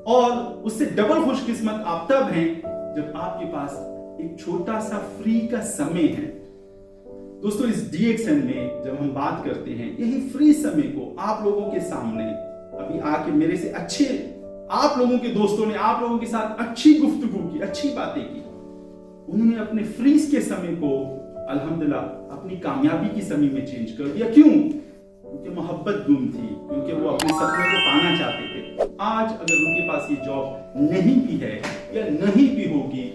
और उससे डबल खुशकिस्मत आप तब हैं जब आपके पास एक छोटा सा फ्री का समय है। दोस्तों, इस DXN में जब हम बात करते हैं, यही फ्री समय को आप लोगों के सामने अभी आके मेरे से अच्छे आप लोगों के दोस्तों ने आप लोगों के साथ अच्छी गुफ्तगू की, अच्छी बातें की। उन्होंने अपने फ्रीज के समय को अल्हम्दुलिल्लाह अपनी कामयाबी की समय में चेंज कर दिया। क्यों? क्योंकि मोहब्बत गुम थी, क्योंकि वो अपने सपने को पाना चाहते थे। आज अगर उनके पास ये जॉब नहीं भी है या नहीं भी होगी,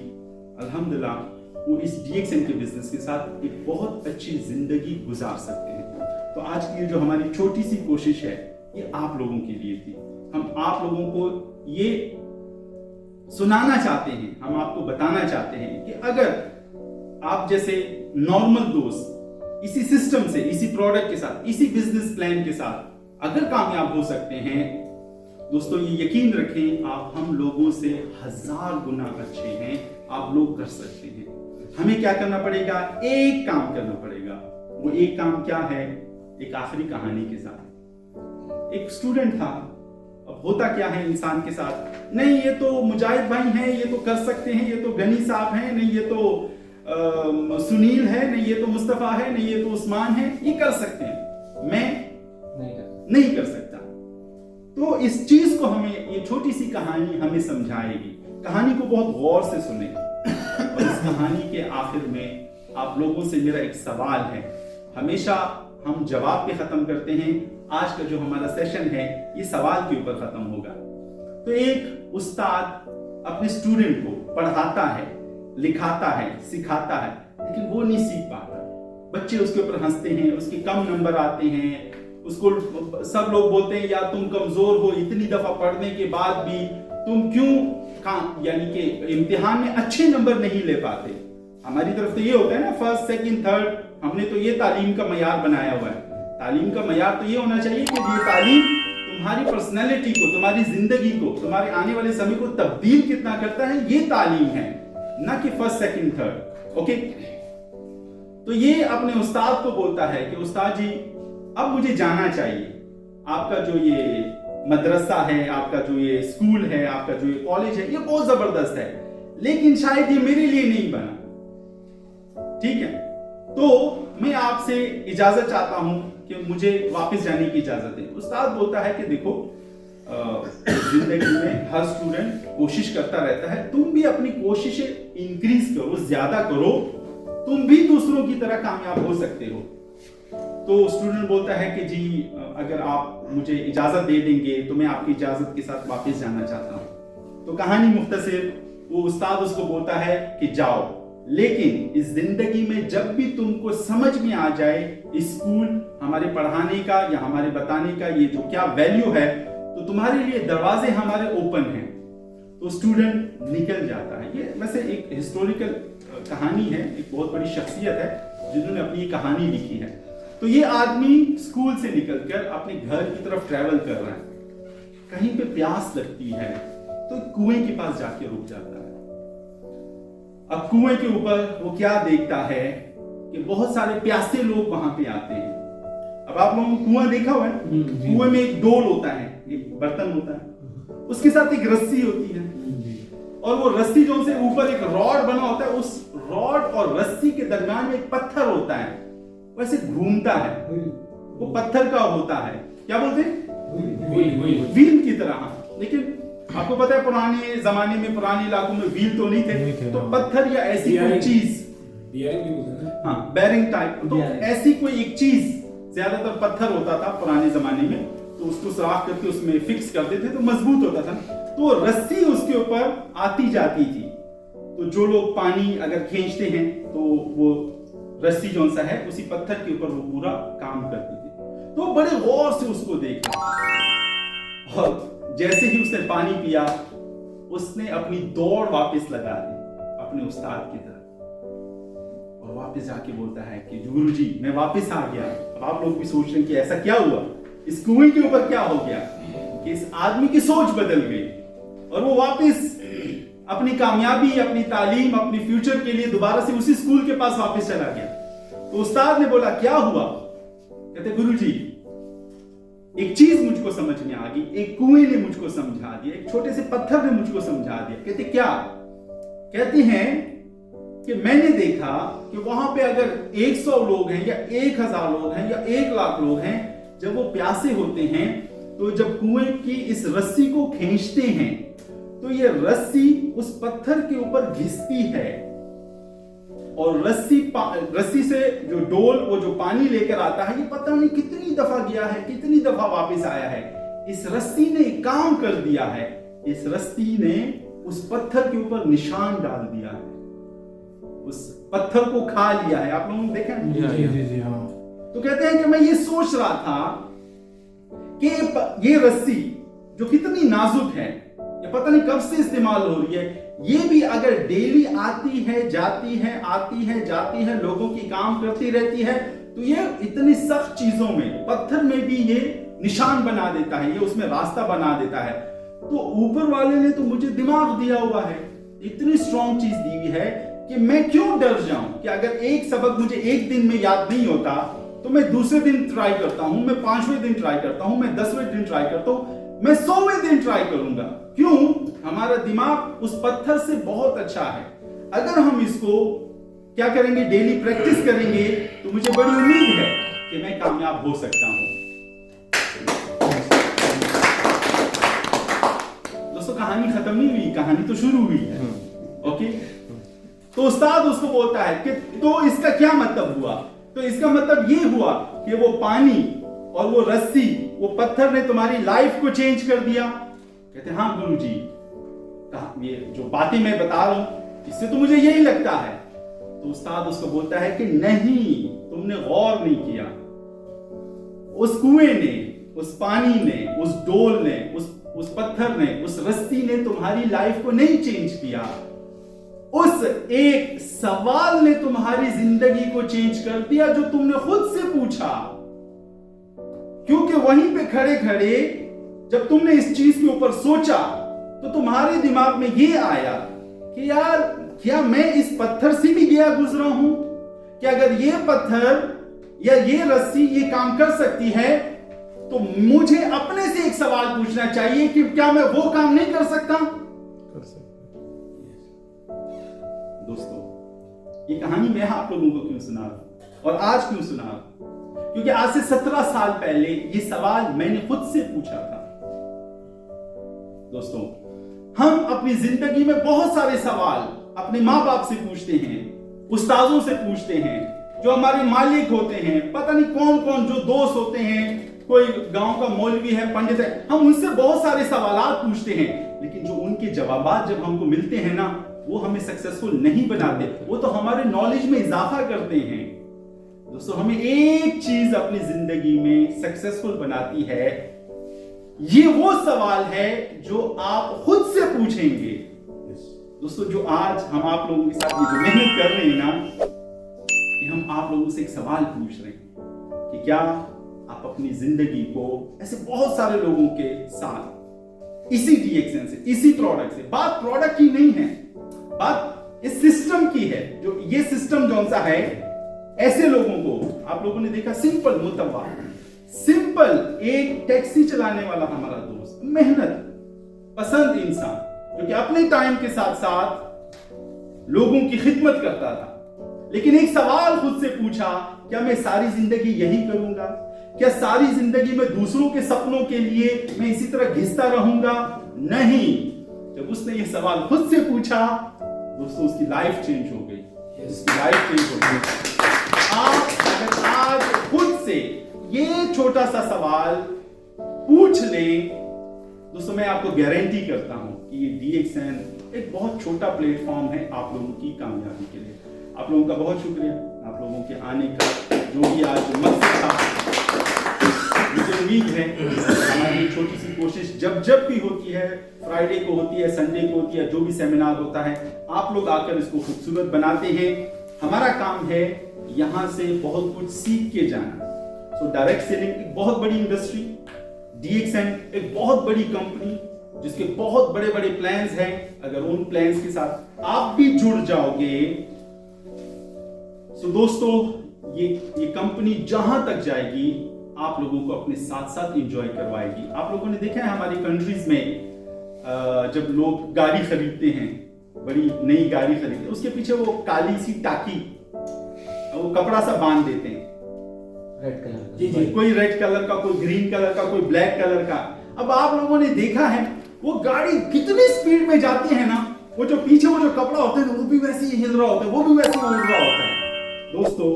अल्हम्दुलिल्लाह वो इस DXN के बिजनेस के साथ एक बहुत अच्छी जिंदगी गुजार सकते हैं। तो आज की ये जो हमारी छोटी सी कोशिश है, ये आप लोगों के लिए थी। हम आप लोगों को ये सुनाना चाहते हैं, हम आपको बताना चाहते हैं कि अगर आप जैसे नॉर्मल दोस्त इसी सिस्टम से, इसी प्रोडक्ट के साथ, इसी बिजनेस प्लान के साथ अगर कामयाब हो सकते हैं, दोस्तों ये यकीन रखें आप हम लोगों से 1000 गुना अच्छे हैं। आप लोग कर सकते हैं। हमें क्या करना पड़ेगा? एक काम करना पड़ेगा। वो एक काम क्या है? एक आखिरी कहानी के साथ एक स्टूडेंट था। अब होता क्या है इंसान के साथ, नहीं ये तो मुजाहिद भाई हैं, ये तो कर सकते हैं, ये तो गनी साहब हैं, नहीं ये तो सुनील है, नहीं ये तो मुस्तफा है, नहीं ये तो उस्मान है, ये कर सकते हैं, मैं नहीं कर सकता। तो इस चीज को हमें, ये छोटी सी कहानी हमें समझाएगी। कहानी को बहुत गौर से सुने और इस कहानी के आखिर में आप लोगों से मेरा एक सवाल है। हमेशा हम जवाब पे खत्म करते हैं। आज का जो हमारा सेशन है ये सवाल के ऊपर खत्म होगा। तो एक उस्ताद अपने स्टूडेंट को पढ़ाता है, लिखाता है, सिखाता है, लेकिन वो नहीं सीख पाता। बच्चे उसके ऊपर हंसते हैं, उसके कम नंबर आते हैं, उसको सब लोग बोलते हैं यार तुम कमजोर हो, इतनी दफा पढ़ने के बाद भी तुम क्यों यानी कि इम्तिहान में अच्छे नंबर नहीं ले पाते। हमारी तरफ तो ये होता है ना, फर्स्ट सेकंड थर्ड, हमने तो ये तालीम का मयार बनाया हुआ है। तालीम का मयार तो ये होना चाहिए कि ये तालीम तुम्हारी पर्सनैलिटी को, तुम्हारी जिंदगी को, तुम्हारे आने वाले समय को तब्दील कितना करता है, ये तालीम है, ना कि फर्स्ट सेकंड थर्ड। ओके, तो ये अपने उस्ताद को बोलता है कि उस्ताद जी अब मुझे जाना चाहिए। आपका जो ये मदरसा है, आपका जो ये स्कूल है, आपका जो ये कॉलेज है, ये बहुत जबरदस्त है, लेकिन शायद ये मेरे लिए नहीं बना। ठीक है, तो मैं आपसे इजाजत चाहता हूं कि मुझे वापस जाने की इजाजत है। उस्ताद बोलता है कि देखो जिंदगी में हर स्टूडेंट कोशिश करता रहता है, तुम भी अपनी कोशिशें इंक्रीज करो, ज्यादा करो, तुम भी दूसरों की तरह कामयाब हो सकते हो। तो स्टूडेंट बोलता है कि जी अगर आप मुझे इजाजत दे देंगे तो मैं आपकी इजाजत के साथ वापस जाना चाहता हूं। तो कहानी मुख्तसर, वो उस्ताद उसको बोलता है कि जाओ, लेकिन इस जिंदगी में जब भी तुमको समझ में आ जाए स्कूल हमारे पढ़ाने का या हमारे बताने का ये जो क्या वैल्यू है, तो तुम्हारे लिए दरवाजे हमारे ओपन हैं। तो स्टूडेंट निकल जाता है। ये वैसे एक हिस्टोरिकल कहानी है, एक बहुत बड़ी शख्सियत है जिन्होंने अपनी कहानी लिखी है। तो ये आदमी स्कूल से निकलकर अपने घर की तरफ ट्रैवल कर रहा है। कहीं पे प्यास लगती है तो कुएं के पास जाके रुक जाता है। अब कुएं के ऊपर वो क्या देखता है कि बहुत सारे प्यासे लोग वहां पे आते हैं। अब आप लोगों ने कुआं देखा हुआ है, कुएं में एक डोल होता है, एक बर्तन होता है, उसके साथ एक रस्सी होती है, और वो रस्सी जो से ऊपर एक रॉड बना होता है, उस रॉड और रस्सी के दरमियान में एक पत्थर होता है, वैसे घूमता है, वो पत्थर का होता है, क्या बोलते हैं, व्हील की तरह। लेकिन आपको पता है पुराने जमाने में, पुराने इलाकों में व्हील तो नहीं थे, तो पत्थर या ऐसी कोई चीज, हाँ बेरिंग टाइप, तो ऐसी कोई एक चीज, ज्यादातर पत्थर होता था पुराने जमाने में, तो उसको सुराख करके उसमें फिक्स कर देते तो मजबूत होता था। तो रस्सी उसके ऊपर आती जाती थी, तो जो लोग पानी अगर खींचते हैं तो वो रस्सी जो सा है उसी पत्थर के ऊपर वो पूरा काम करती थी। तो बड़े गौर से उसको देखा, और जैसे ही उसने पानी पिया उसने अपनी दौड़ वापस लगा दी अपने उस्ताद की तरफ, और वापस जाके बोलता है कि गुरुजी मैं वापस आ गया। अब आप लोग भी सोच रहे हैं कि ऐसा क्या हुआ, इस कुएं के ऊपर क्या हो गया कि इस आदमी की सोच बदल गई और वो वापस अपनी कामयाबी, अपनी तालीम, अपनी फ्यूचर के लिए दोबारा से उसी स्कूल के पास वापस चला गया। तो उस्ताद ने बोला क्या हुआ? कहते गुरुजी एक चीज मुझको समझ में आ गई, एक कुएं ने मुझको समझा दिया, एक छोटे से पत्थर ने मुझको समझा दिया। कहते क्या? कहते हैं कि मैंने देखा कि वहां पे अगर 100 लोग हैं या 1000 लोग हैं या 1 लाख लोग हैं, जब वो प्यासे होते हैं तो जब कुएं की इस रस्सी को खींचते हैं तो ये रस्सी उस पत्थर के ऊपर घिसती है और रस्सी से जो डोल वो जो पानी लेकर आता है, ये पता नहीं कितनी दफा गया है, कितनी दफा वापस आया है। इस रस्सी ने काम कर दिया है, इस रस्सी ने उस पत्थर के ऊपर निशान डाल दिया है, उस पत्थर को खा लिया है। आप लोगों ने देखा है? जी हाँ। तो कहते हैं कि मैं ये सोच रहा था कि ये रस्सी जो कितनी नाजुक है, ये पता नहीं कब से इस्तेमाल हो रही है, ये भी अगर डेली आती है जाती है, आती है जाती है, लोगों की काम करती रहती है, तो ये इतनी सख्त चीजों में, पत्थर में भी ये निशान बना देता है, ये उसमें रास्ता बना देता है। तो ऊपर वाले ने तो मुझे दिमाग दिया हुआ है, इतनी स्ट्रॉन्ग चीज दी हुई है कि मैं क्यों डर जाऊं कि अगर एक सबक मुझे एक दिन में याद नहीं होता तो मैं दूसरे दिन ट्राई करता हूं, मैं 5वें दिन ट्राई करता हूं, मैं 10वें दिन ट्राई करता हूं, मैं 100वें दिन ट्राई करूंगा। क्यों? हमारा दिमाग उस पत्थर से बहुत अच्छा है। अगर हम इसको क्या करेंगे, डेली प्रैक्टिस करेंगे, तो मुझे बड़ी उम्मीद है कि मैं कामयाब हो सकता हूं। दोस्तों कहानी खत्म नहीं हुई, कहानी तो शुरू हुई है। ओके, तो उस्ताद उसको बोलता है कि तो इसका क्या मतलब हुआ? तो इसका मतलब ये हुआ कि वो पानी और वो रस्सी, वो पत्थर ने तुम्हारी लाइफ को चेंज कर दिया। कहते हाँ गुरुजी, ये जो बातें मैं बता रहा हूं इससे तो मुझे यही लगता है। तो उस्ताद उसको बोलता है कि नहीं, तुमने गौर नहीं किया। उस कुएं ने, उस पानी ने, उस डोल ने, उस पत्थर ने, उस रस्सी ने तुम्हारी लाइफ को नहीं चेंज किया। उस एक सवाल ने तुम्हारी जिंदगी को चेंज कर दिया जो तुमने खुद से पूछा। क्योंकि वहीं पे खड़े खड़े जब तुमने इस चीज के ऊपर सोचा तो तुम्हारे दिमाग में ये आया कि यार क्या मैं इस पत्थर से भी गया गुजरा हूं? कि अगर ये पत्थर या ये रस्सी ये काम कर सकती है तो मुझे अपने से एक सवाल पूछना चाहिए कि क्या मैं वो काम नहीं कर सकता? कर सकता। दोस्तों ये कहानी मैं आप लोगों को क्यों सुना रहा हूं और आज क्यों सुना रहा हूं? क्योंकि आज से 17 साल पहले ये सवाल मैंने खुद से पूछा था। दोस्तों हम अपनी जिंदगी में बहुत सारे सवाल अपने माँ बाप से पूछते हैं, उस्तादों से पूछते हैं, जो हमारे मालिक होते हैं, पता नहीं कौन कौन जो दोस्त होते हैं, कोई गांव का मौलवी है, पंडित है, हम उनसे बहुत सारे सवाल पूछते हैं, लेकिन जो उनके जवाब जब हमको मिलते हैं ना, वो हमें सक्सेसफुल नहीं बनाते, वो तो हमारे नॉलेज में इजाफा करते हैं। दोस्तों हमें एक चीज अपनी जिंदगी में सक्सेसफुल बनाती है, ये वो सवाल है जो आप खुद से पूछेंगे। दोस्तों जो आज हम आप लोगों के साथ ये जो मेहनत कर रहे हैं ना, कि हम आप लोगों से एक सवाल पूछ रहे हैं कि क्या आप अपनी जिंदगी को ऐसे बहुत सारे लोगों के साथ इसी DXN से, इसी प्रोडक्ट से, बात प्रोडक्ट की नहीं है, बात इस सिस्टम की है। जो ये सिस्टम जौन सा है, ऐसे लोगों को आप लोगों ने देखा, सिंपल मुतव्वा, सिंपल एक टैक्सी चलाने वाला हमारा दोस्त, मेहनत पसंद इंसान, जो कि अपने टाइम के साथ साथ लोगों की खिदमत करता था, लेकिन एक सवाल खुद से पूछा, क्या मैं सारी जिंदगी यही करूंगा? क्या सारी जिंदगी में दूसरों के सपनों के लिए मैं इसी तरह घिसता रहूंगा? नहीं। जब उसने ये सवाल खुद से पूछा, दोस्तों उसकी लाइफ चेंज हो गई, उसकी लाइफ चेंज हो गई। आप अगर आज खुद से ये छोटा सा सवाल पूछ लें, दोस्तों मैं आपको गारंटी करता हूं कि ये DXN एक बहुत छोटा प्लेटफॉर्म है आप लोगों की कामयाबी के लिए। आप लोगों का बहुत शुक्रिया, आप लोगों के आने का जो भी आज मकसद था। मुझे उम्मीद है हमारी छोटी सी कोशिश जब भी होती है, फ्राइडे को होती है, संडे को होती है, जो भी सेमिनार होता है, आप लोग आकर इसको खूबसूरत बनाते हैं। हमारा काम है यहाँ से बहुत कुछ सीख के जाना। सो डायरेक्ट सेलिंग एक बहुत बड़ी इंडस्ट्री, DXN एक बहुत बड़ी कंपनी जिसके बहुत बड़े बड़े प्लान्स हैं। अगर उन प्लान्स के साथ आप भी जुड़ जाओगे, सो दोस्तों ये कंपनी जहां तक जाएगी आप लोगों को अपने साथ साथ एंजॉय करवाएगी। आप लोगों ने देखा है हमारी कंट्रीज में जब लोग गाड़ी खरीदते हैं, बड़ी नई गाड़ी खरीदते हैं, उसके पीछे वो काली सी टाकी, वो कपड़ा सा बांध देते हैं, रेड कलर जी जी, कोई रेड कलर का, कोई ग्रीन कलर का, कोई ब्लैक कलर का। अब आप लोगों ने देखा है वो गाड़ी कितनी स्पीड में जाती है ना, वो जो पीछे वो जो कपड़ा होता है वो भी वैसे ही हिल रहा होता है, वो भी वैसे ही उड़ रहा होता है। दोस्तों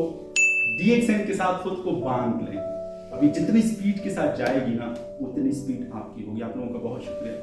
DXN के साथ खुद को बांध लें। अभी जितनी स्पीड के साथ जाएगी ना उतनी स्पीड आपकी होगी। आप लोगों का बहुत शुक्रिया।